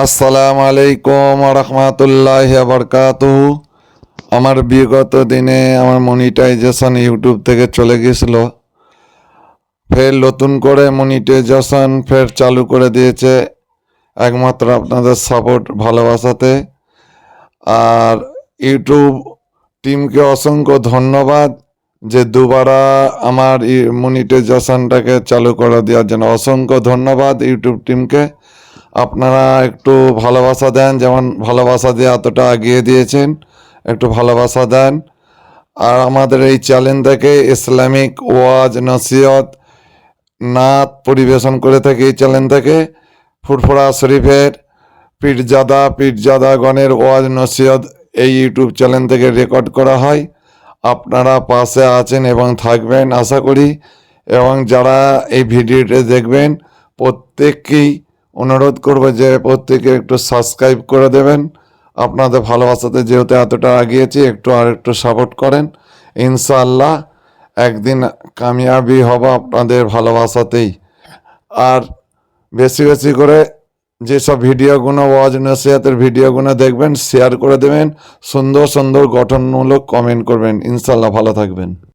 আসসালামু আলাইকুম রহমতুল্লাহ বরকাতুহু। আমার বিগত দিনে আমার মনিটাইজেশন ইউটিউব থেকে চলে গিয়েছিল, ফের নতুন করে মনিটাইজেশন ফের চালু করে দিয়েছে একমাত্র আপনাদের সাপোর্ট ভালোবাসাতে। আর ইউটিউব টিমকে অসংখ্য ধন্যবাদ যে দুবারা আমার মনিটাইজেশনটাকে চালু করে দেওয়ার জন্য। অসংখ্য ধন্যবাদ ইউটিউব টিমকে। আপনারা একটু ভালোবাসা দেন, যেমন ভালোবাসা দিয়ে এতটা এগিয়ে দিয়েছেন, একটু ভালোবাসা দেন। আর আমাদের এই চ্যানেল থেকে ইসলামিক ওয়াজ নসিহত নাত পরিবেশন করে থাকে এই চ্যানেল থেকে। ফুরফুরা শরীফের পীরজাদাগণের ওয়াজ নসিহত এই ইউটিউব চ্যানেল থেকে রেকর্ড করা হয়। আপনারা পাশে আছেন এবং থাকবেন আশা করি। এবং যারা এই ভিডিওটি দেখবেন প্রত্যেককেই অনুরোধ করবো যে প্রত্যেকে একটু সাবস্ক্রাইব করে দেবেন। আপনাদের ভালোবাসাতে যেহেতু এতটা এগিয়েছি, একটু সাপোর্ট করেন। ইনশাআল্লাহ একদিন কামিয়াবি হব আপনাদের ভালোবাসাতেই। আর বেশি বেশি করে যেসব ভিডিওগুলো ওয়াজ নসিহতের ভিডিওগুলো দেখবেন শেয়ার করে দেবেন, সুন্দর সুন্দর গঠনমূলক কমেন্ট করবেন। ইনশাআল্লাহ ভালো থাকবেন।